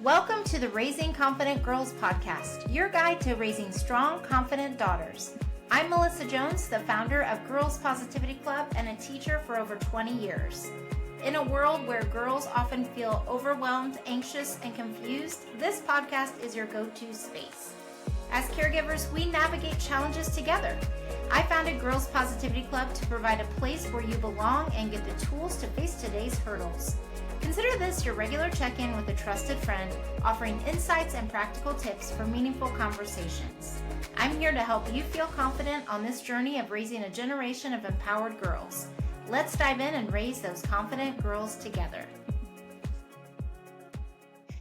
Welcome to the Raising Confident Girls podcast, your guide to raising strong, confident daughters. I'm Melissa Jones, the founder of Girls Positivity Club and a teacher for over 20 years. In a world where girls often feel overwhelmed, anxious, and confused, this podcast is your go-to space. As caregivers, we navigate challenges together. I founded Girls Positivity Club to provide a place where you belong and get the tools to face today's hurdles. Consider this your regular check-in with a trusted friend, offering insights and practical tips for meaningful conversations. I'm here to help you feel confident on this journey of raising a generation of empowered girls. Let's dive in and raise those confident girls together.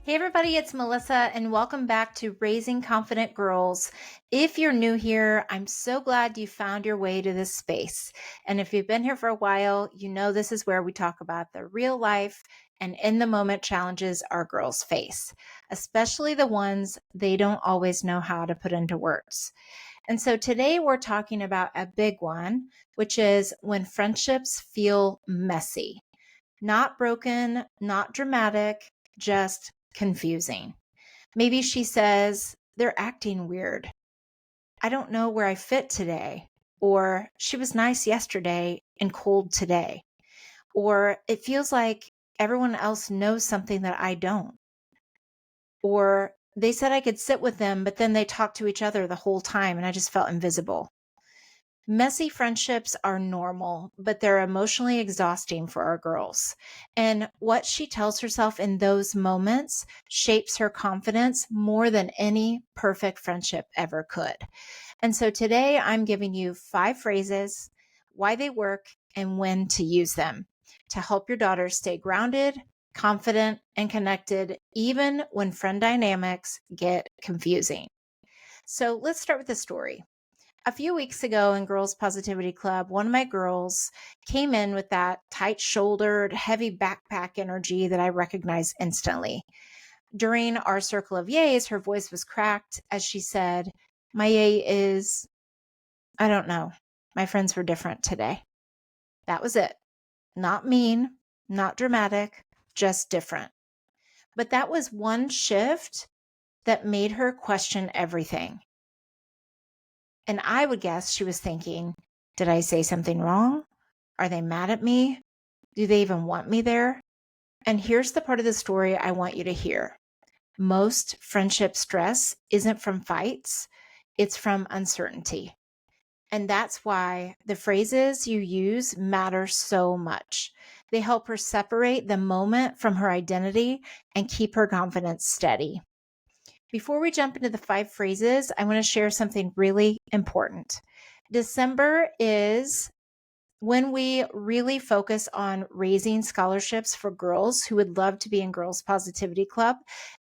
Hey everybody, it's Melissa and welcome back to Raising Confident Girls. If you're new here, I'm so glad you found your way to this space. And if you've been here for a while, you know this is where we talk about the real life and in the moment challenges our girls face, especially the ones they don't always know how to put into words. And so today we're talking about a big one, which is when friendships feel messy, not broken, not dramatic, just confusing. Maybe she says, they're acting weird. I don't know where I fit today. Or she was nice yesterday and cold today. Or it feels like everyone else knows something that I don't. Or they said I could sit with them, but then they talked to each other the whole time and I just felt invisible. Messy friendships are normal, but they're emotionally exhausting for our girls. And what she tells herself in those moments shapes her confidence more than any perfect friendship ever could. And so today I'm giving you 5 phrases, why they work, and when to use them to help your daughters stay grounded, confident, and connected, even when friend dynamics get confusing. So let's start with a story. A few weeks ago in Girls Positivity Club, one of my girls came in with that tight-shouldered, heavy backpack energy that I recognized instantly. During our circle of yays, her voice was cracked as she said, my yay is, I don't know, my friends were different today. That was it. Not mean, not dramatic, just different. But that was one shift that made her question everything. And I would guess she was thinking, did I say something wrong? Are they mad at me? Do they even want me there? And here's the part of the story I want you to hear. Most friendship stress isn't from fights, it's from uncertainty. And that's why the phrases you use matter so much. They help her separate the moment from her identity and keep her confidence steady. Before we jump into the 5 phrases, I want to share something really important. December is when we really focus on raising scholarships for girls who would love to be in Girls Positivity Club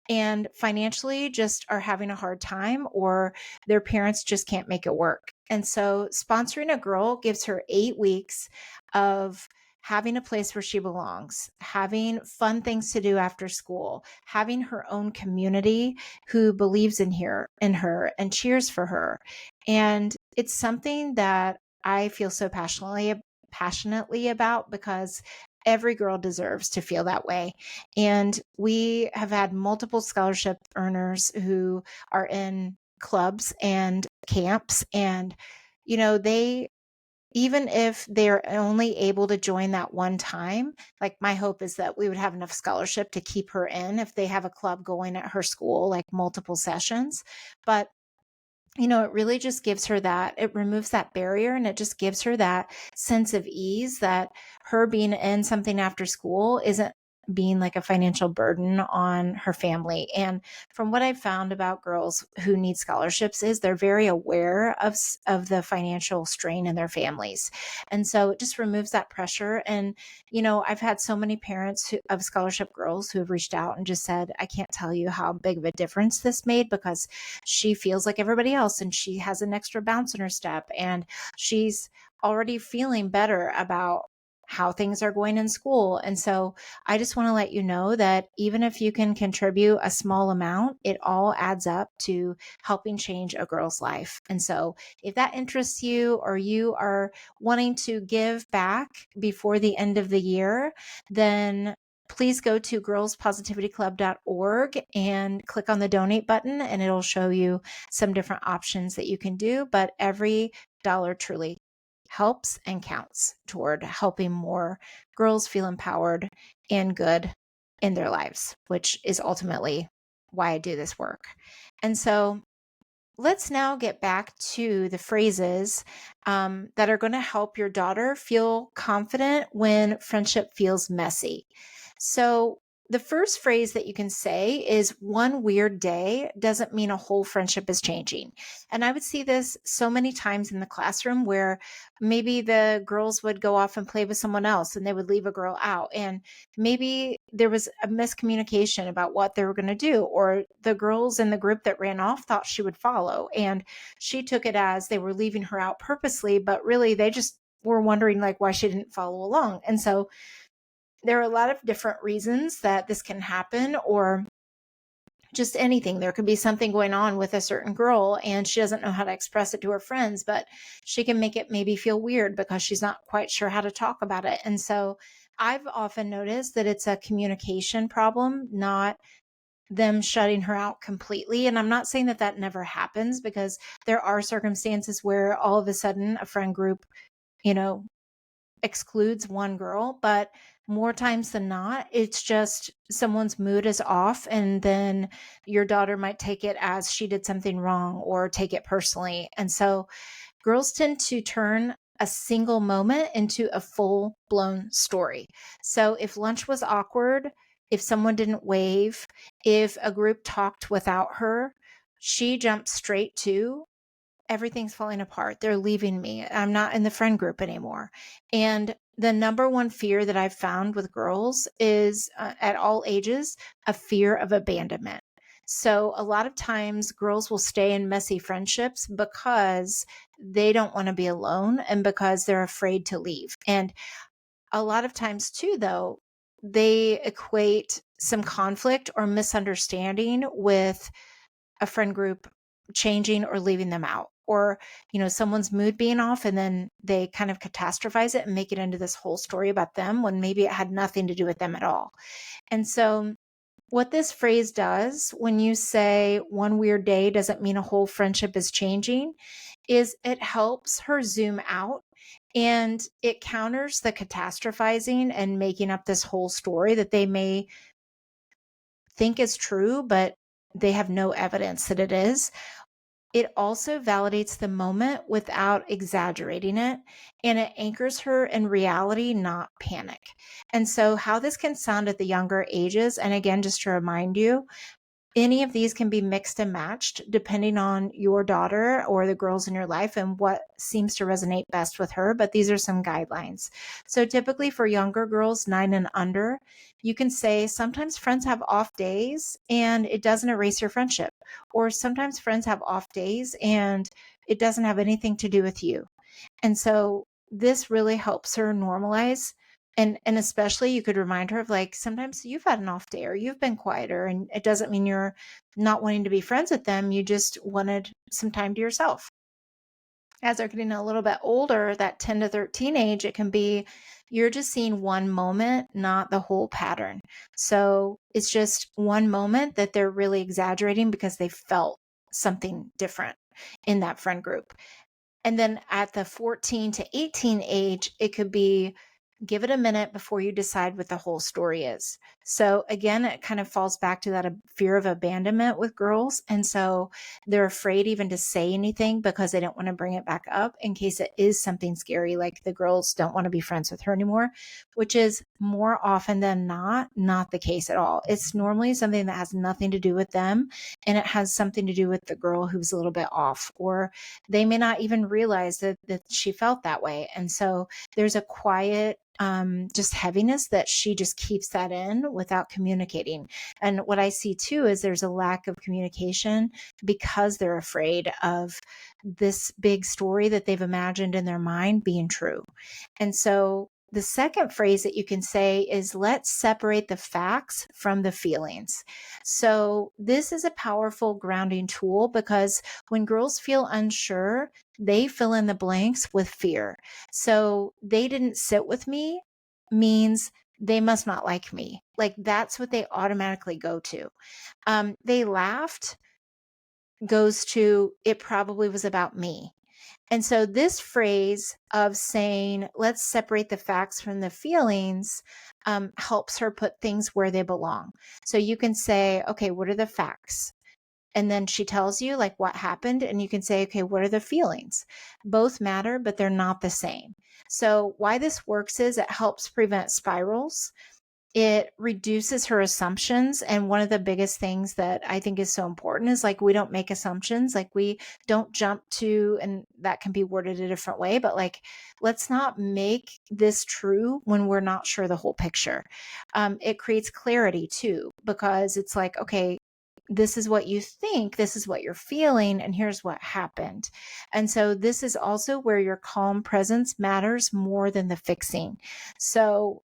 and financially just are having a hard time or their parents just can't make it work. And so sponsoring a girl gives her 8 weeks of having a place where she belongs, having fun things to do after school, having her own community who believes in her and cheers for her. And it's something that I feel so passionately about because every girl deserves to feel that way. And we have had multiple scholarship earners who are in clubs and camps and they, even if they're only able to join that one time, like my hope is that we would have enough scholarship to keep her in if they have a club going at her school, like multiple sessions. But it really just gives her that, it removes that barrier and it just gives her that sense of ease that her being in something after school isn't being like a financial burden on her family. And from what I've found about girls who need scholarships is they're very aware of the financial strain in their families. And so it just removes that pressure. And, I've had so many parents of scholarship girls who have reached out and just said, I can't tell you how big of a difference this made because she feels like everybody else and she has an extra bounce in her step and she's already feeling better about how things are going in school. And so I just want to let you know that even if you can contribute a small amount, it all adds up to helping change a girl's life. And so if that interests you or you are wanting to give back before the end of the year, then please go to girlspositivityclub.org and click on the donate button, and it'll show you some different options that you can do. But every dollar truly helps and counts toward helping more girls feel empowered and good in their lives, which is ultimately why I do this work. And so let's now get back to the phrases that are going to help your daughter feel confident when friendship feels messy. So, the first phrase that you can say is one weird day doesn't mean a whole friendship is changing. And I would see this so many times in the classroom where maybe the girls would go off and play with someone else and they would leave a girl out. And maybe there was a miscommunication about what they were going to do, or the girls in the group that ran off thought she would follow. And she took it as they were leaving her out purposely, but really they just were wondering like why she didn't follow along. And so there are a lot of different reasons that this can happen, or just anything. There could be something going on with a certain girl and she doesn't know how to express it to her friends, but she can make it maybe feel weird because she's not quite sure how to talk about it. And so I've often noticed that it's a communication problem, not them shutting her out completely. And I'm not saying that that never happens, because there are circumstances where all of a sudden a friend group, you know, excludes one girl, but more times than not, it's just someone's mood is off, and then your daughter might take it as she did something wrong or take it personally. And so girls tend to turn a single moment into a full blown story. So if lunch was awkward, if someone didn't wave, if a group talked without her, she jumped straight to everything's falling apart. They're leaving me. I'm not in the friend group anymore. And the number one fear that I've found with girls is at all ages, a fear of abandonment. So a lot of times girls will stay in messy friendships because they don't want to be alone and because they're afraid to leave. And a lot of times too, though, they equate some conflict or misunderstanding with a friend group changing or leaving them out, or someone's mood being off, and then they kind of catastrophize it and make it into this whole story about them when maybe it had nothing to do with them at all. And so what this phrase does when you say one weird day doesn't mean a whole friendship is changing is it helps her zoom out, and it counters the catastrophizing and making up this whole story that they may think is true, but they have no evidence that it is. It also validates the moment without exaggerating it, and it anchors her in reality, not panic. And so, how this can sound at the younger ages, and again, just to remind you, any of these can be mixed and matched depending on your daughter or the girls in your life and what seems to resonate best with her. But these are some guidelines. So typically for younger girls, 9 and under, you can say sometimes friends have off days and it doesn't erase your friendship. Or sometimes friends have off days and it doesn't have anything to do with you. And so this really helps her normalize, and especially you could remind her of like, sometimes you've had an off day or you've been quieter, and it doesn't mean you're not wanting to be friends with them. You just wanted some time to yourself. As they're getting a little bit older, that 10 to 13 age, it can be you're just seeing one moment, not the whole pattern. So it's just one moment that they're really exaggerating because they felt something different in that friend group. And then at the 14 to 18 age, it could be give it a minute before you decide what the whole story is. So again, it kind of falls back to that fear of abandonment with girls. And so they're afraid even to say anything because they don't want to bring it back up in case it is something scary, like the girls don't want to be friends with her anymore, which is more often than not the case at all. It's normally something that has nothing to do with them, and it has something to do with the girl who's a little bit off, or they may not even realize that she felt that way. And so there's a quiet just heaviness that she just keeps that in without communicating. And what I see too is there's a lack of communication because they're afraid of this big story that they've imagined in their mind being true. And so the second phrase that you can say is, let's separate the facts from the feelings. So this is a powerful grounding tool because when girls feel unsure, they fill in the blanks with fear. So they didn't sit with me means they must not like me. Like that's what they automatically go to. They laughed goes to, it probably was about me. And so this phrase of saying, let's separate the facts from the feelings, helps her put things where they belong. So you can say, okay, what are the facts? And then she tells you like what happened, and you can say, okay, what are the feelings? Both matter, but they're not the same. So why this works is it helps prevent spirals. It reduces her assumptions. And one of the biggest things that I think is so important is like, we don't make assumptions. Like, we don't jump to, and that can be worded a different way, but like, let's not make this true when we're not sure the whole picture. It creates clarity too, because it's like, okay, this is what you think, this is what you're feeling, and here's what happened. And so this is also where your calm presence matters more than the fixing. So,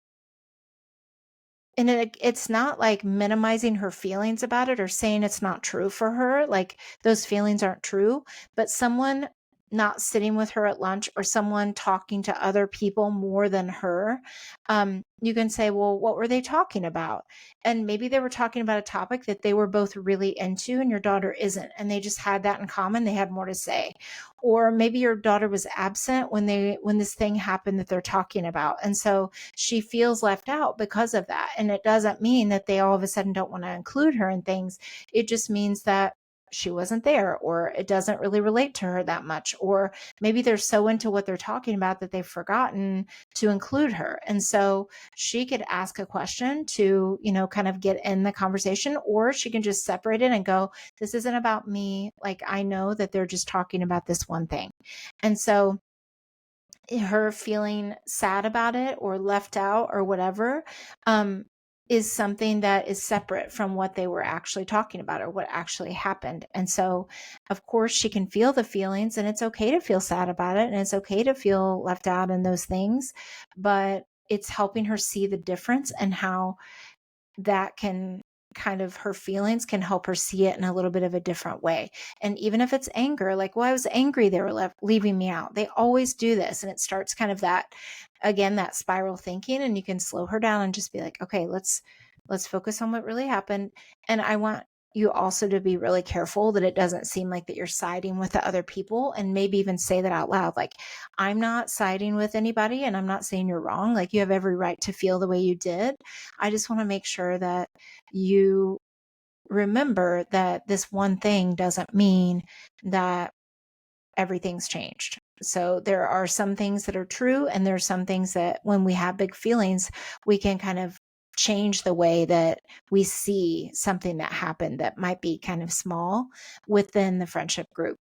and it's not like minimizing her feelings about it or saying it's not true for her. Like those feelings aren't true, but someone not sitting with her at lunch or someone talking to other people more than her, you can say, well, what were they talking about? And maybe they were talking about a topic that they were both really into and your daughter isn't, and they just had that in common. They had more to say. Or maybe your daughter was absent when this thing happened that they're talking about. And so she feels left out because of that. And it doesn't mean that they all of a sudden don't want to include her in things. It just means that she wasn't there, or it doesn't really relate to her that much, or maybe they're so into what they're talking about that they've forgotten to include her. And so she could ask a question to, kind of get in the conversation, or she can just separate it and go, this isn't about me. Like, I know that they're just talking about this one thing. And so her feeling sad about it or left out or whatever, is something that is separate from what they were actually talking about or what actually happened. And so, of course, she can feel the feelings, and it's okay to feel sad about it, and it's okay to feel left out in those things, but it's helping her see the difference and how that can kind of, her feelings can help her see it in a little bit of a different way. And even if it's anger, like, well, I was angry they were leaving me out. They always do this. And it starts kind of that, again, that spiral thinking, and you can slow her down and just be like, okay, let's focus on what really happened. And I want you also to be really careful that it doesn't seem like that you're siding with the other people, and maybe even say that out loud. Like, I'm not siding with anybody, and I'm not saying you're wrong. Like, you have every right to feel the way you did. I just want to make sure that you remember that this one thing doesn't mean that everything's changed. So there are some things that are true, and there's some things that when we have big feelings, we can kind of change the way that we see something that happened that might be kind of small within the friendship group.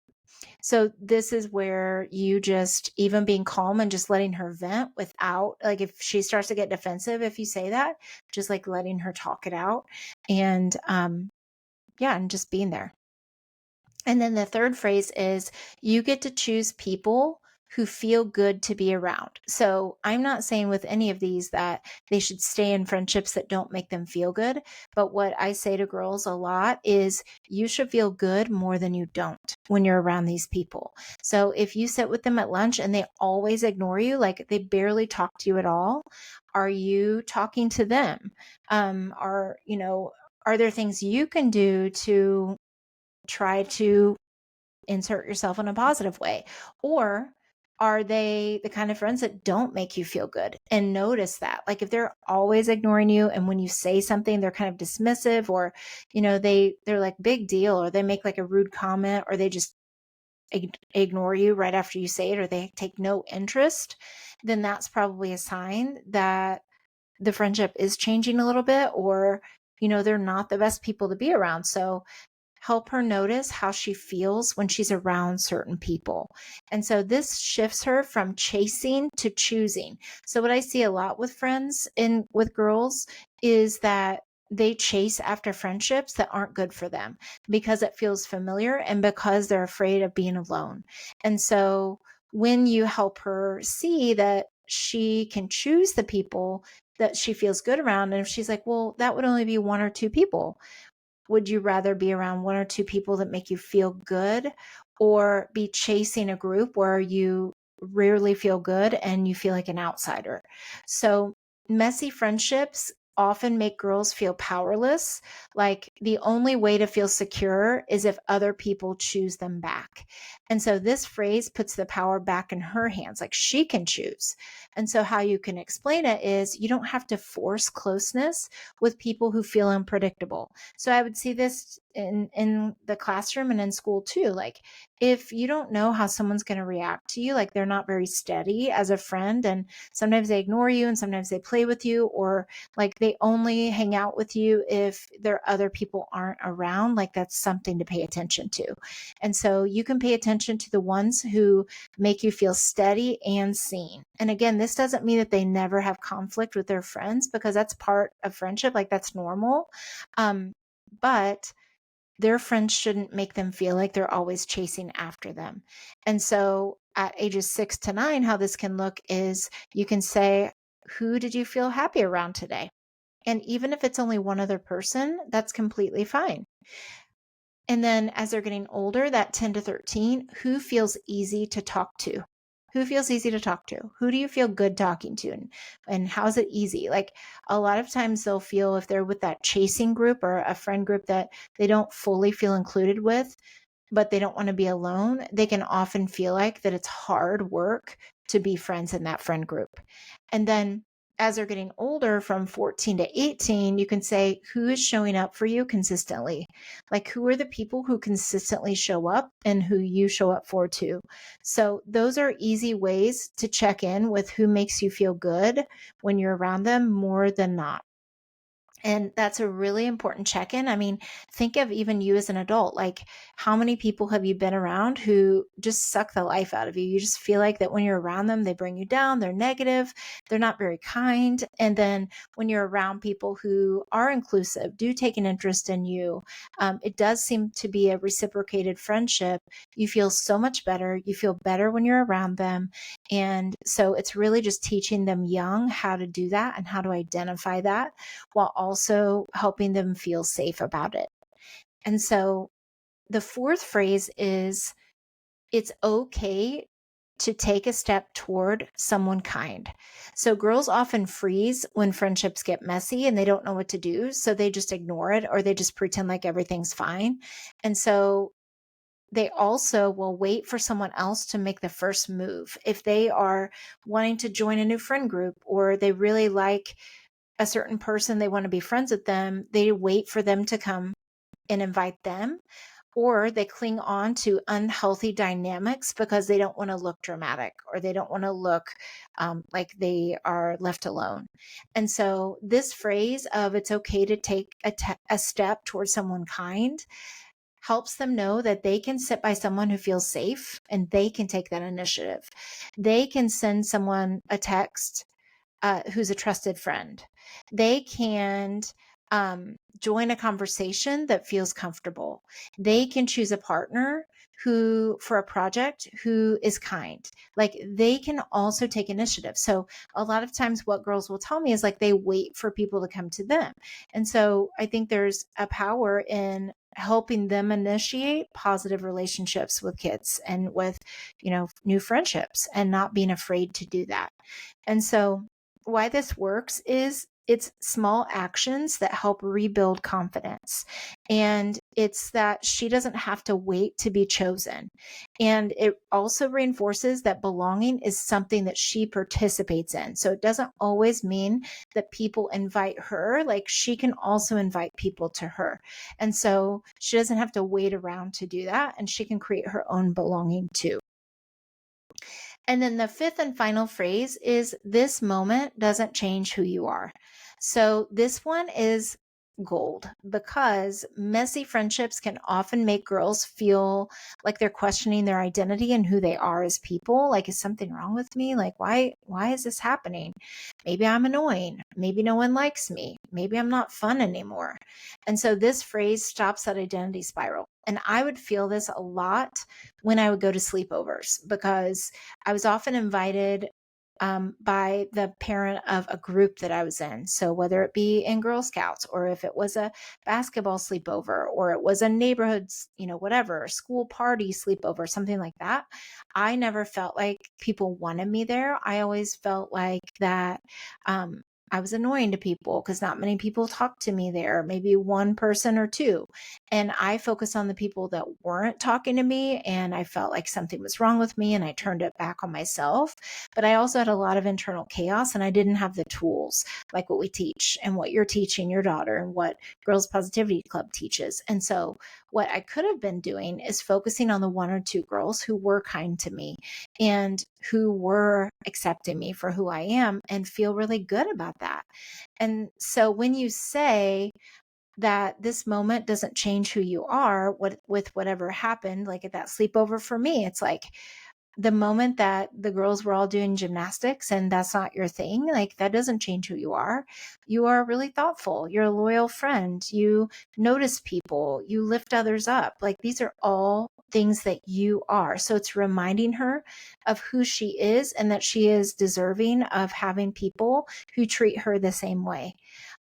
So this is where you just, even being calm and just letting her vent without, like, if she starts to get defensive, if you say that, just like letting her talk it out, and yeah, and just being there. And then the third phrase is, you get to choose people who feel good to be around. So I'm not saying with any of these that they should stay in friendships that don't make them feel good. But what I say to girls a lot is, you should feel good more than you don't when you're around these people. So if you sit with them at lunch and they always ignore you, like they barely talk to you at all, are you talking to them? Are there things you can do to try to insert yourself in a positive way? Or are they the kind of friends that don't make you feel good? And notice that. Like, if they're always ignoring you, and when you say something they're kind of dismissive, or they're like, big deal, or they make like a rude comment, or they just ignore you right after you say it, or they take no interest, then that's probably a sign that the friendship is changing a little bit, or they're not the best people to be around. So help her notice how she feels when she's around certain people. And so this shifts her from chasing to choosing. So what I see a lot with friends and with girls is that they chase after friendships that aren't good for them because it feels familiar and because they're afraid of being alone. And so when you help her see that she can choose the people that she feels good around, and if she's like, well, that would only be one or two people, would you rather be around one or two people that make you feel good, or be chasing a group where you rarely feel good and you feel like an outsider? So messy friendships often make girls feel powerless. Like the only way to feel secure is if other people choose them back. And so this phrase puts the power back in her hands, like she can choose. And so, how you can explain it is you don't have to force closeness with people who feel unpredictable. So, I would see this in the classroom and in school too. Like, if you don't know how someone's going to react to you, like they're not very steady as a friend, and sometimes they ignore you and sometimes they play with you, or like they only hang out with you if their other people aren't around, like that's something to pay attention to. And so you can pay attention to the ones who make you feel steady and seen. And again, this doesn't mean that they never have conflict with their friends, because that's part of friendship, like that's normal. But their friends shouldn't make them feel like they're always chasing after them. And so at ages 6 to 9, how this can look is you can say, who did you feel happy around today? And even if it's only one other person, that's completely fine. And then as they're getting older, that 10 to 13, who feels easy to talk to? Who feels easy to talk to? Who do you feel good talking to? And how's it easy? Like a lot of times they'll feel, if they're with that chasing group or a friend group that they don't fully feel included with, but they don't want to be alone, they can often feel like that it's hard work to be friends in that friend group. And then as they're getting older, from 14 to 18, you can say, who is showing up for you consistently? Like, who are the people who consistently show up and who you show up for too? So those are easy ways to check in with who makes you feel good when you're around them more than not. And that's a really important check in. I mean, think of even you as an adult. Like, how many people have you been around who just suck the life out of you? You just feel like that when you're around them, they bring you down, they're negative, they're not very kind. And then when you're around people who are inclusive, do take an interest in you, it does seem to be a reciprocated friendship. You feel so much better. You feel better when you're around them. And so it's really just teaching them young how to do that and how to identify that, while also helping them feel safe about it. And so the fourth phrase is, it's okay to take a step toward someone kind. So girls often freeze when friendships get messy and they don't know what to do. So they just ignore it, or they just pretend like everything's fine. And so they also will wait for someone else to make the first move. If they are wanting to join a new friend group, or they really like a certain person, they want to be friends with them, they wait for them to come and invite them, or they cling on to unhealthy dynamics because they don't want to look dramatic, or they don't want to look like they are left alone. And so this phrase of, it's okay to take a step towards someone kind, helps them know that they can sit by someone who feels safe and they can take that initiative. They can send someone a text who's a trusted friend. They can join a conversation that feels comfortable. They can choose a partner who, for a project, who is kind. Like, they can also take initiative. So a lot of times what girls will tell me is like they wait for people to come to them. And so I think there's a power in helping them initiate positive relationships with kids and with, new friendships, and not being afraid to do that. And so why this works is it's small actions that help rebuild confidence. And it's that she doesn't have to wait to be chosen. And it also reinforces that belonging is something that she participates in. So it doesn't always mean that people invite her, like she can also invite people to her. And so she doesn't have to wait around to do that. And she can create her own belonging too. And then the fifth and final phrase is, this moment doesn't change who you are. So this one is gold, because messy friendships can often make girls feel like they're questioning their identity and who they are as people. Like, is something wrong with me? Like, why is this happening? Maybe I'm annoying. Maybe no one likes me. Maybe I'm not fun anymore. And so this phrase stops that identity spiral. And I would feel this a lot when I would go to sleepovers, because I was often invited by the parent of a group that I was in. So whether it be in Girl Scouts, or if it was a basketball sleepover, or it was a neighborhood, whatever, school party sleepover, something like that, I never felt like people wanted me there. I always felt like that I was annoying to people because not many people talked to me there, maybe one person or two. And I focused on the people that weren't talking to me, and I felt like something was wrong with me and I turned it back on myself. But I also had a lot of internal chaos and I didn't have the tools like what we teach and what you're teaching your daughter and what Girls Positivity Club teaches. And so what I could have been doing is focusing on the one or two girls who were kind to me and who were accepting me for who I am and feel really good about that. And so when you say that this moment doesn't change who you are, with whatever happened, like at that sleepover for me, it's like the moment that the girls were all doing gymnastics and that's not your thing, like that doesn't change who you are. You are really thoughtful. You're a loyal friend. You notice people. You lift others up. Like these are all things that you are. So it's reminding her of who she is and that she is deserving of having people who treat her the same way.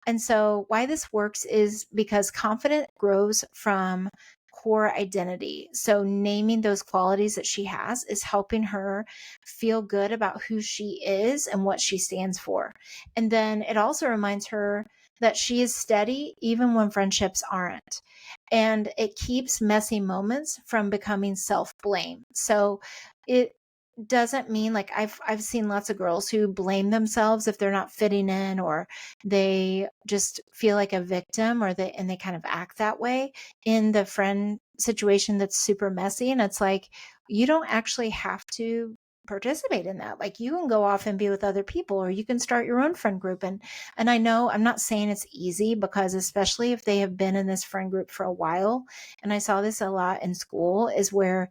And so why this works is because confidence grows from core identity. So naming those qualities that she has is helping her feel good about who she is and what she stands for. And then it also reminds her that she is steady even when friendships aren't. And it keeps messy moments from becoming self-blame. So it doesn't mean like I've seen lots of girls who blame themselves if they're not fitting in, or they just feel like a victim, or they kind of act that way in the friend situation that's super messy. And it's like, you don't actually have to participate in that. Like you can go off and be with other people, or you can start your own friend group. And I know I'm not saying it's easy, because especially if they have been in this friend group for a while, and I saw this a lot in school, is where,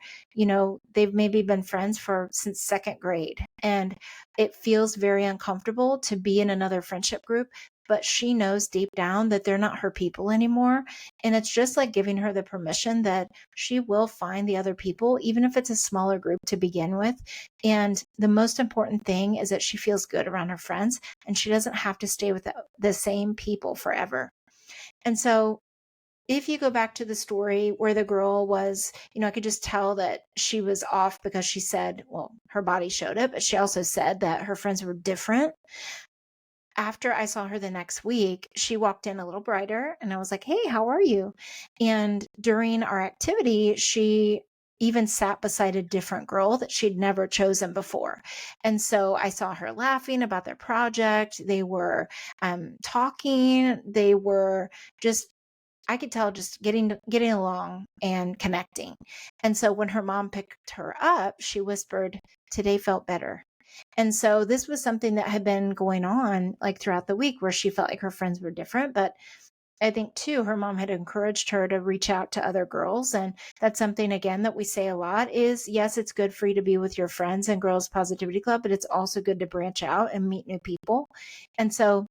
they've maybe been friends for since second grade, and it feels very uncomfortable to be in another friendship group, but she knows deep down that they're not her people anymore. And it's just like giving her the permission that she will find the other people, even if it's a smaller group to begin with. And the most important thing is that she feels good around her friends and she doesn't have to stay with the same people forever. And so if you go back to the story where the girl was, I could just tell that she was off because she said, well, her body showed it, but she also said that her friends were different. After I saw her the next week, she walked in a little brighter and I was like, hey, how are you? And during our activity, she even sat beside a different girl that she'd never chosen before. And so I saw her laughing about their project. They were talking. They were just, I could tell, just getting along and connecting. And so when her mom picked her up, she whispered, today felt better. And so this was something that had been going on like throughout the week, where she felt like her friends were different. But I think too, her mom had encouraged her to reach out to other girls. And that's something, again, that we say a lot is, yes, it's good for you to be with your friends and Girls Positivity Club, but it's also good to branch out and meet new people. And so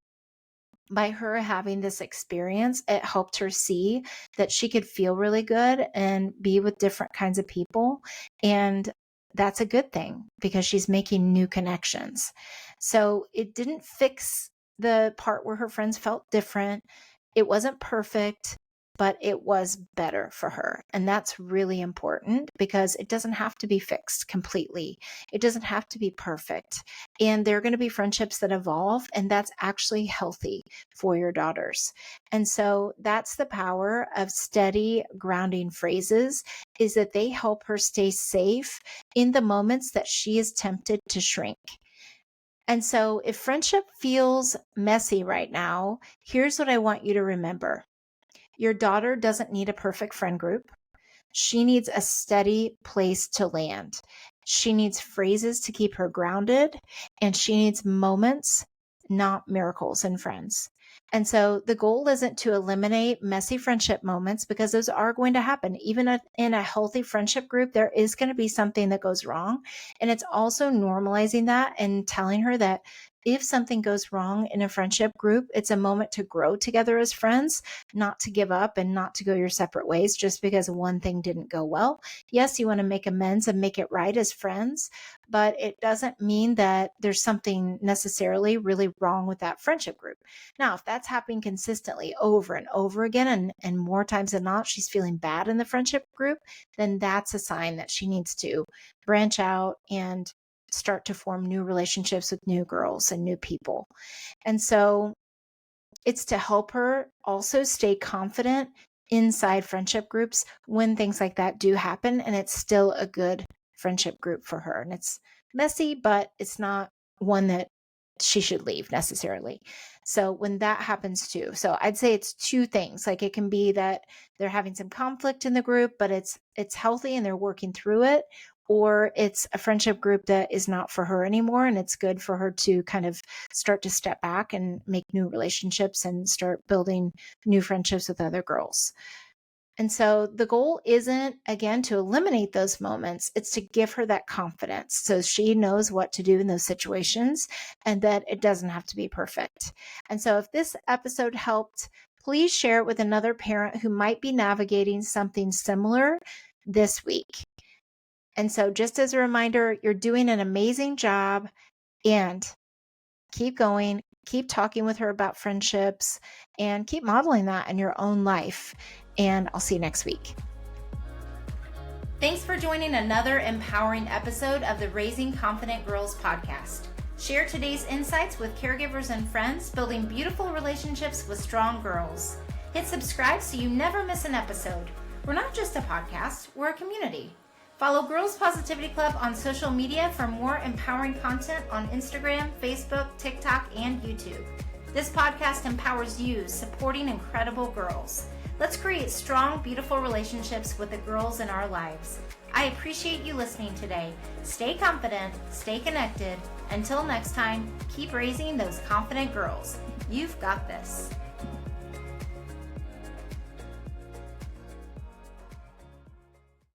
by her having this experience, it helped her see that she could feel really good and be with different kinds of people. And that's a good thing because she's making new connections. So it didn't fix the part where her friends felt different. It wasn't perfect, but it was better for her. And that's really important because it doesn't have to be fixed completely. It doesn't have to be perfect. And there are going to be friendships that evolve, and that's actually healthy for your daughters. And so that's the power of steady grounding phrases, is that they help her stay safe in the moments that she is tempted to shrink. And so if friendship feels messy right now, here's what I want you to remember. Your daughter doesn't need a perfect friend group. She needs a steady place to land. She needs phrases to keep her grounded, and she needs moments, not miracles, in friends. And so the goal isn't to eliminate messy friendship moments, because those are going to happen. Even in a healthy friendship group, there is going to be something that goes wrong. And it's also normalizing that and telling her that if something goes wrong in a friendship group, it's a moment to grow together as friends, not to give up and not to go your separate ways just because one thing didn't go well. Yes, you want to make amends and make it right as friends, but it doesn't mean that there's something necessarily really wrong with that friendship group. Now, if that's happening consistently over and over again, and more times than not, she's feeling bad in the friendship group, then that's a sign that she needs to branch out and start to form new relationships with new girls and new people. And so it's to help her also stay confident inside friendship groups when things like that do happen. And it's still a good friendship group for her. And it's messy, but it's not one that she should leave necessarily. So when that happens too, so I'd say it's two things. Like it can be that they're having some conflict in the group, but it's healthy and they're working through it, or it's a friendship group that is not for her anymore. And it's good for her to kind of start to step back and make new relationships and start building new friendships with other girls. And so the goal isn't, again, to eliminate those moments. It's to give her that confidence so she knows what to do in those situations and that it doesn't have to be perfect. And so if this episode helped, please share it with another parent who might be navigating something similar this week. And so just as a reminder, you're doing an amazing job, and keep going, keep talking with her about friendships, and keep modeling that in your own life. And I'll see you next week. Thanks for joining another empowering episode of the Raising Confident Girls podcast. Share today's insights with caregivers and friends, building beautiful relationships with strong girls. Hit subscribe so you never miss an episode. We're not just a podcast, we're a community. Follow Girls Positivity Club on social media for more empowering content on Instagram, Facebook, TikTok, and YouTube. This podcast empowers you, supporting incredible girls. Let's create strong, beautiful relationships with the girls in our lives. I appreciate you listening today. Stay confident, stay connected. Until next time, keep raising those confident girls. You've got this.